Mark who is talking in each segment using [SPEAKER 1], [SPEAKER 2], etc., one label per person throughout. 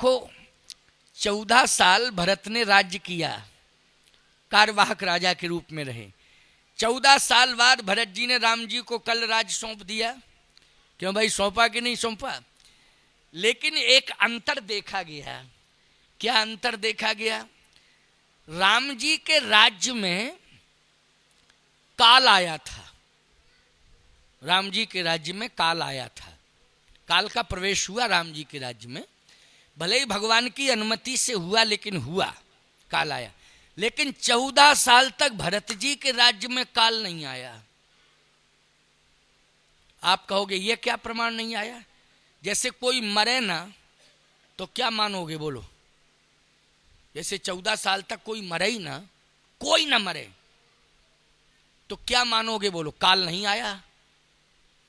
[SPEAKER 1] देखो 14 साल भरत ने राज्य किया, कार्यवाहक राजा के रूप में रहे। 14 साल बाद भरत जी ने राम जी को कल राज्य सौंप दिया। क्यों भाई, सौंपा कि नहीं सौंपा? लेकिन एक अंतर देखा गया। क्या अंतर देखा गया? राम जी के राज्य में काल आया था। राम जी के राज्य में काल आया था। काल का प्रवेश हुआ राम जी के राज्य में, भले ही भगवान की अनुमति से हुआ, लेकिन हुआ, काल आया। लेकिन 14 साल तक भरत जी के राज्य में काल नहीं आया। आप कहोगे ये क्या प्रमाण नहीं आया? जैसे कोई मरे ना तो क्या मानोगे, बोलो? जैसे 14 साल तक कोई मरे ही ना, कोई ना मरे, तो क्या मानोगे, बोलो? काल नहीं आया।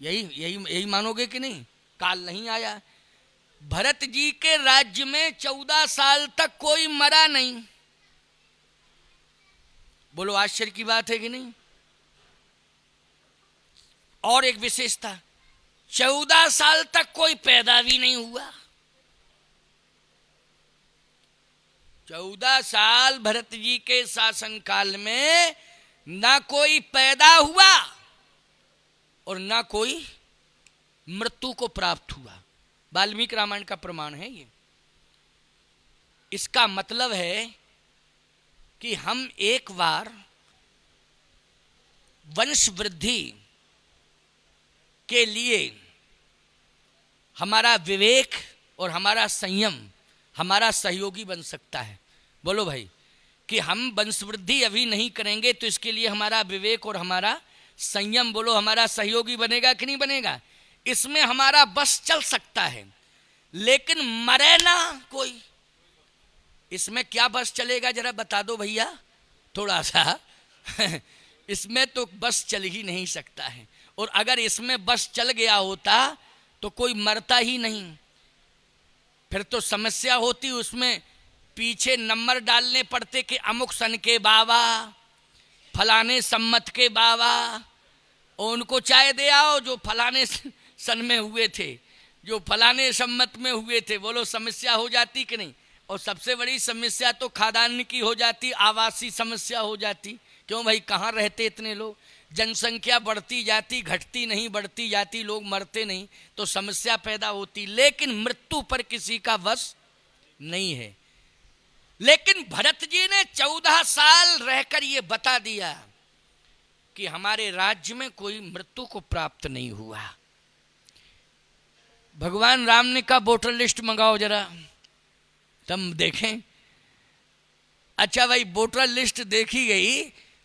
[SPEAKER 1] यही यही यही मानोगे कि नहीं? काल नहीं आया। भरत जी के राज्य में 14 साल तक कोई मरा नहीं। बोलो, आश्चर्य की बात है कि नहीं? और एक विशेषता, 14 साल तक कोई पैदा भी नहीं हुआ। 14 साल भरत जी के शासनकाल में ना कोई पैदा हुआ और ना कोई मृत्यु को प्राप्त हुआ। वाल्मीकि रामायण का प्रमाण है ये। इसका मतलब है कि हम एक बार वंश वृद्धि के लिए हमारा विवेक और हमारा संयम हमारा सहयोगी बन सकता है। बोलो भाई, कि हम वंश वृद्धि अभी नहीं करेंगे तो इसके लिए हमारा विवेक और हमारा संयम, बोलो, हमारा सहयोगी बनेगा कि नहीं बनेगा? इसमें हमारा बस चल सकता है, लेकिन मरे ना कोई, इसमें क्या बस चलेगा? जरा बता दो भैया थोड़ा सा। इसमें तो बस चल ही नहीं सकता है। और अगर इसमें बस चल गया होता तो कोई मरता ही नहीं, फिर तो समस्या होती। उसमें पीछे नंबर डालने पड़ते कि अमुक सन के बाबा, फलाने सम्मत के बाबा, और उनको चाय दे आओ जो फलाने सन में हुए थे, जो फलाने सम्मत में हुए थे। बोलो, समस्या हो जाती कि नहीं? और सबसे बड़ी समस्या तो खादान की हो जाती, आवासीय समस्या हो जाती। क्यों भाई, कहाँ रहते इतने लोग? जनसंख्या बढ़ती जाती, घटती नहीं, बढ़ती जाती, लोग मरते नहीं, तो समस्या पैदा होती। लेकिन मृत्यु पर किसी का वश नहीं है। लेकिन भरत जी ने 14 साल रहकर ये बता दिया कि हमारे राज्य में कोई मृत्यु को प्राप्त नहीं हुआ। भगवान राम ने कहा वोटर लिस्ट मंगाओ जरा, तुम देखें। अच्छा भाई, वोटर लिस्ट देखी गई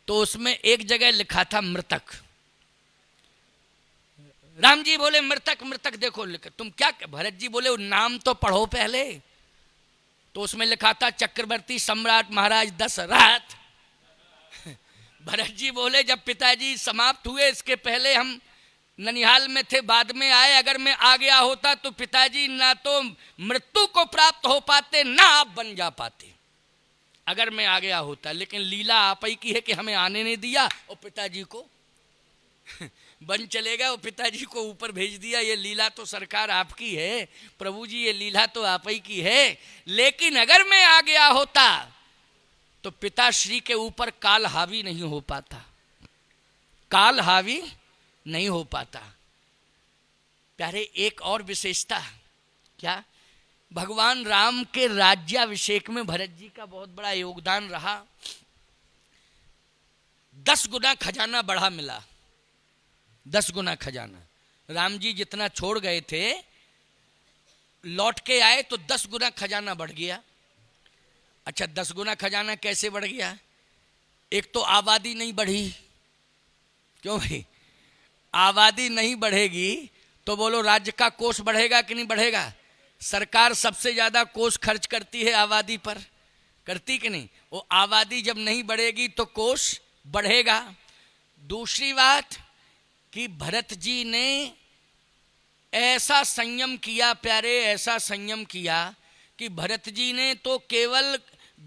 [SPEAKER 1] तो उसमें एक जगह लिखा था मृतक। राम जी बोले मृतक मृतक देखो लिखा। तुम क्या, भरत जी बोले नाम तो पढ़ो पहले। तो उसमें लिखा था चक्रवर्ती सम्राट महाराज दशरथ। भरत जी बोले जब पिताजी समाप्त हुए, इसके पहले हम ननिहाल में थे, बाद में आए, अगर मैं आ गया होता तो पिताजी ना तो मृत्यु को प्राप्त हो पाते, ना आप बन जा पाते, अगर मैं आ गया होता। लेकिन लीला आप ही की है कि हमें आने नहीं दिया और पिताजी को बन चलेगा और पिताजी को ऊपर भेज दिया। ये लीला तो सरकार आपकी है प्रभु जी, ये लीला तो आप ही की है। लेकिन अगर मैं आ गया होता तो पिताश्री के ऊपर काल हावी नहीं हो पाता, काल हावी नहीं हो पाता। प्यारे, एक और विशेषता क्या? भगवान राम के राज्याभिषेक में भरत जी का बहुत बड़ा योगदान रहा। 10 गुना खजाना बढ़ा मिला, 10 गुना खजाना। राम जी जितना छोड़ गए थे, लौट के आए तो 10 गुना खजाना बढ़ गया। अच्छा, 10 गुना खजाना कैसे बढ़ गया? एक तो आबादी नहीं बढ़ी। क्यों भाई, आबादी नहीं बढ़ेगी तो बोलो राज्य का कोष बढ़ेगा कि नहीं बढ़ेगा? सरकार सबसे ज्यादा कोष खर्च करती है आबादी पर, करती कि नहीं? वो आबादी जब नहीं बढ़ेगी तो कोष बढ़ेगा। दूसरी बात कि भरत जी ने ऐसा संयम किया प्यारे, ऐसा संयम किया कि भरत जी ने तो केवल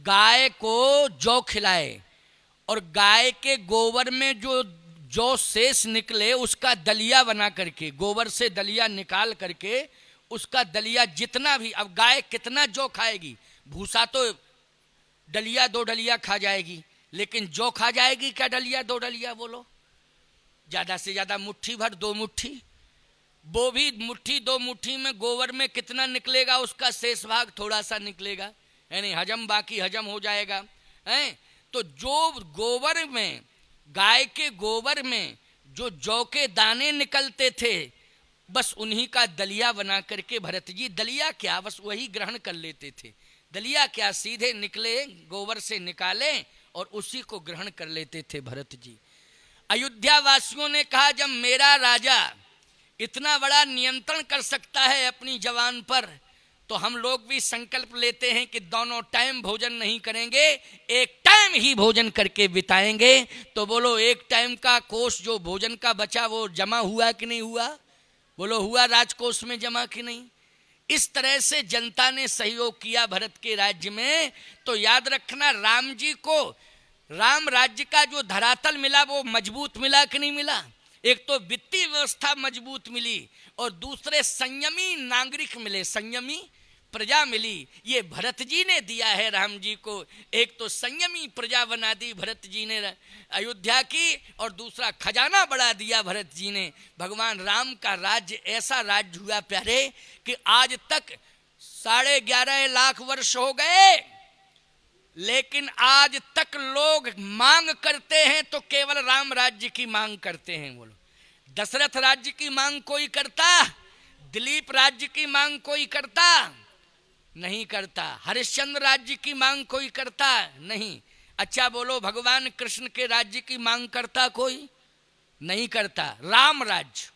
[SPEAKER 1] गाय को जौ खिलाए और गाय के गोबर में जो जौ शेष निकले उसका दलिया बना करके, गोबर से दलिया निकाल करके उसका दलिया जितना भी, अब गाय कितना जौ खाएगी, भूसा तो डलिया 2 डलिया खा जाएगी, लेकिन जौ खा जाएगी क्या डलिया 2 डलिया? बोलो, ज्यादा से ज्यादा मुट्ठी भर, 2 मुट्ठी, वो भी मुट्ठी 2 मुट्ठी में गोबर में कितना निकलेगा, उसका शेष भाग थोड़ा सा निकलेगा, यानी हजम, बाकी हजम हो जाएगा है। तो जो गोबर में, गाय के गोबर में जो जौ के दाने निकलते थे, बस उन्हीं का दलिया बना करके भरत जी, दलिया क्या, बस वही ग्रहण कर लेते थे। दलिया क्या, सीधे निकले गोबर से निकाले और उसी को ग्रहण कर लेते थे भरत जी। अयोध्या वासियों ने कहा, जब मेरा राजा इतना बड़ा नियंत्रण कर सकता है अपनी जवान पर, तो हम लोग भी संकल्प लेते हैं कि दोनों टाइम भोजन नहीं करेंगे, एक टाइम ही भोजन करके बिताएंगे। तो बोलो, एक टाइम का कोष जो भोजन का बचा वो जमा हुआ कि नहीं हुआ? बोलो, हुआ राजकोष में जमा कि नहीं? इस तरह से जनता ने सहयोग किया भरत के राज्य में। तो याद रखना, राम जी को राम राज्य का जो धरातल मिला वो मजबूत मिला कि नहीं मिला? एक तो वित्तीय व्यवस्था मजबूत मिली और दूसरे संयमी नागरिक मिले, संयमी प्रजा मिली। ये भरत जी ने दिया है राम जी को। एक तो संयमी प्रजा बना दी भरत जी ने अयोध्या की, और दूसरा खजाना बढ़ा दिया भरत जी ने। भगवान राम का राज्य ऐसा राज्य हुआ प्यारे कि आज तक 11.5 लाख वर्ष हो गए, लेकिन आज तक लोग मांग करते हैं तो केवल राम राज्य की मांग करते हैं। बोलो, दशरथ राज्य की मांग कोई करता? दिलीप राज्य की मांग कोई करता? नहीं करता। हरिश्चंद्र राज्य की मांग कोई करता? नहीं। अच्छा बोलो, भगवान कृष्ण के राज्य की मांग करता कोई? नहीं करता। राम राज्य,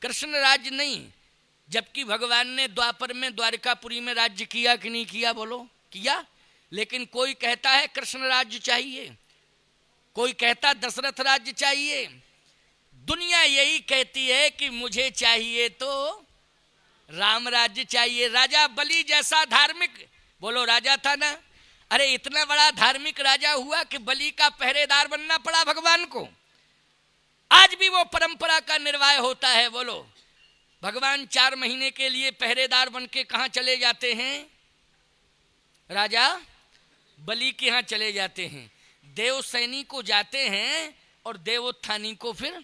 [SPEAKER 1] कृष्ण राज्य नहीं। जबकि भगवान ने द्वापर में, द्वारिकापुरी में राज्य किया कि नहीं किया? बोलो, किया। लेकिन कोई कहता है कृष्ण राज्य चाहिए, कोई कहता दशरथ राज्य चाहिए। दुनिया यही कहती है कि मुझे चाहिए तो राम राज्य चाहिए। राजा बलि जैसा धार्मिक, बोलो राजा था ना, अरे इतना बड़ा धार्मिक राजा हुआ कि बलि का पहरेदार बनना पड़ा भगवान को। आज भी वो परंपरा का निर्वाह होता है। बोलो, भगवान 4 महीने के लिए पहरेदार बन के कहाँ चले जाते हैं? राजा बलि के यहाँ चले जाते हैं। देवसैनी को जाते हैं और देवोत्थानी को फिर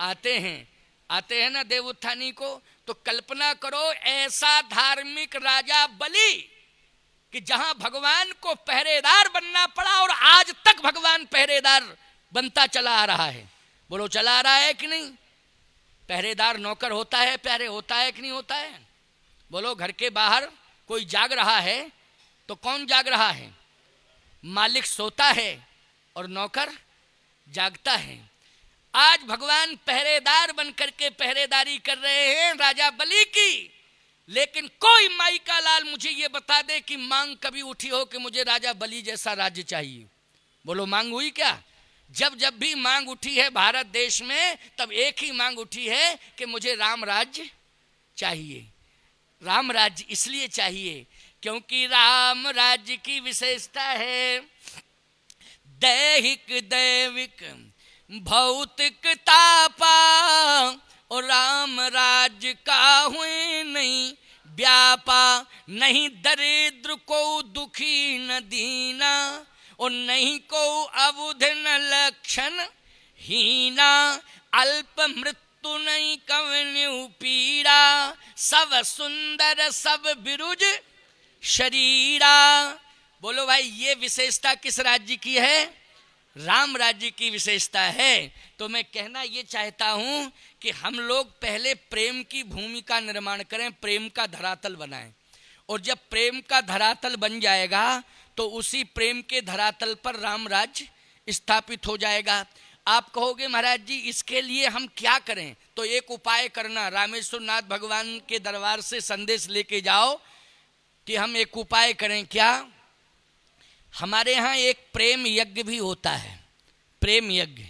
[SPEAKER 1] आते हैं ना देवोत्थानी को। तो कल्पना करो, ऐसा धार्मिक राजा बलि कि जहां भगवान को पहरेदार बनना पड़ा, और आज तक भगवान पहरेदार बनता चला आ रहा है। बोलो, चला आ रहा है कि नहीं? पहरेदार नौकर होता है प्यारे, होता है कि नहीं होता है? बोलो, घर के बाहर कोई जाग रहा है तो कौन जाग रहा है? मालिक सोता है और नौकर जागता है। आज भगवान पहरेदार बनकर के पहरेदारी कर रहे हैं राजा बलि की। लेकिन कोई माई का लाल मुझे ये बता दे कि मांग कभी उठी हो कि मुझे राजा बलि जैसा राज्य चाहिए। बोलो, मांग हुई क्या? जब जब भी मांग उठी है भारत देश में, तब एक ही मांग उठी है कि मुझे राम राज्य चाहिए। राम राज्य इसलिए चाहिए क्योंकि राम राज्य की विशेषता है दैहिक दैविक भौतिक तापा, और राम राज्य का हुए नहीं व्यापा। नहीं दरिद्र को दुखी न दीना, और नहीं को अबुध न लक्षण हीना। अल्प मृत्यु नहीं कवन्यु पीड़ा, सब सुंदर सब बिरुज शरीरा। बोलो भाई, ये विशेषता किस राज्य की है? राम राज्य की विशेषता है। तो मैं कहना ये चाहता हूं कि हम लोग पहले प्रेम की भूमि का निर्माण करें, प्रेम का धरातल बनाएं। और जब प्रेम का धरातल बन जाएगा तो उसी प्रेम के धरातल पर राम राज्य स्थापित हो जाएगा। आप कहोगे महाराज जी इसके लिए हम क्या करें? तो एक उपाय करना, रामेश्वर नाथ भगवान के दरबार से संदेश लेके जाओ कि हम एक उपाय करें। क्या? हमारे यहाँ एक प्रेम यज्ञ भी होता है, प्रेम यज्ञ।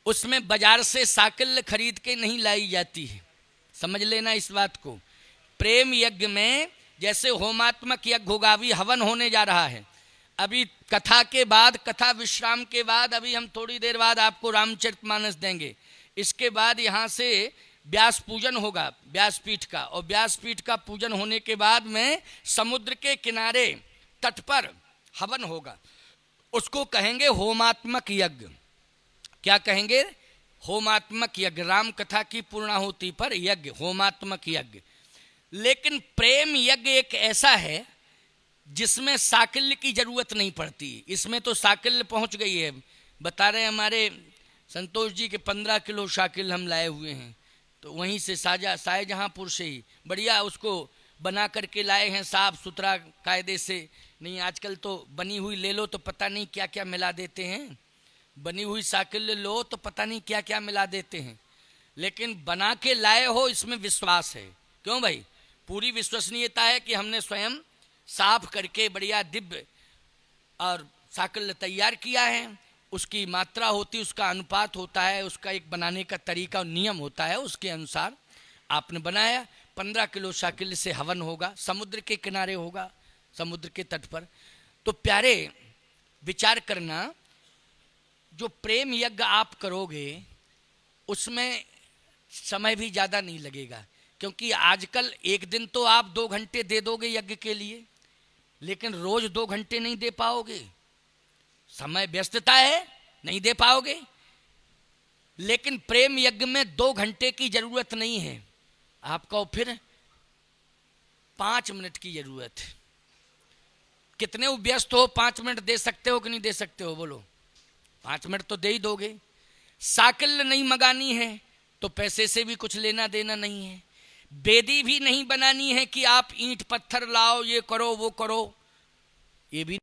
[SPEAKER 1] उसमें बाजार से साकिल खरीद के नहीं लाई जाती है, समझ लेना इस बात को। प्रेम यज्ञ में जैसे होमात्मक यज्ञ होगा, अभी हवन होने जा रहा है। अभी कथा के बाद, कथा विश्राम के बाद, अभी हम थोड़ी देर बाद आपको रामचरितमानस देंगे। इसके बाद यहाँ से व्यास पूजन होगा व्यासपीठ का, और व्यासपीठ का पूजन होने के बाद में समुद्र के किनारे तट पर हवन होगा। उसको कहेंगे होमात्मक यज्ञ। क्या कहेंगे? होमात्मक यज्ञ। राम कथा की पूर्णाहुति पर यज्ञ, होमात्मक यज्ञ। लेकिन प्रेम यज्ञ एक ऐसा है जिसमें साकल्य की जरूरत नहीं पड़ती। इसमें तो साकल्य पहुंच गई है। बता रहे हमारे संतोष जी के 15 किलो साकिल हम लाए हुए हैं, तो वहीं से शाहजहाँपुर से ही बढ़िया उसको बना करके लाए हैं, साफ सुथरा कायदे से। नहीं आजकल तो बनी हुई ले लो तो पता नहीं क्या क्या मिला देते हैं, बनी हुई साकिल लो तो पता नहीं क्या क्या मिला देते हैं। लेकिन बना के लाए हो इसमें विश्वास है। क्यों भाई? पूरी विश्वसनीयता है कि हमने स्वयं साफ करके बढ़िया दिव्य और साकल्य तैयार किया है। उसकी मात्रा होती, उसका अनुपात होता है, उसका एक बनाने का तरीका और नियम होता है, उसके अनुसार आपने बनाया। 15 किलो साकल्य से हवन होगा, समुद्र के किनारे होगा, समुद्र के तट पर। तो प्यारे विचार करना, जो प्रेम यज्ञ आप करोगे उसमें समय भी ज़्यादा नहीं लगेगा, क्योंकि आजकल एक दिन तो आप 2 घंटे दे दोगे यज्ञ के लिए, लेकिन रोज 2 घंटे नहीं दे पाओगे, समय व्यस्तता है, नहीं दे पाओगे। लेकिन प्रेम यज्ञ में 2 घंटे की जरूरत नहीं है आपको, फिर 5 मिनट की जरूरत है। कितने व्यस्त हो, 5 मिनट दे सकते हो कि नहीं दे सकते हो? बोलो, 5 मिनट तो दे ही दोगे। साकल्य नहीं मंगानी है तो पैसे से भी कुछ लेना देना नहीं है। बेदी भी नहीं बनानी है कि आप ईंट पत्थर लाओ, ये करो वो करो, ये भी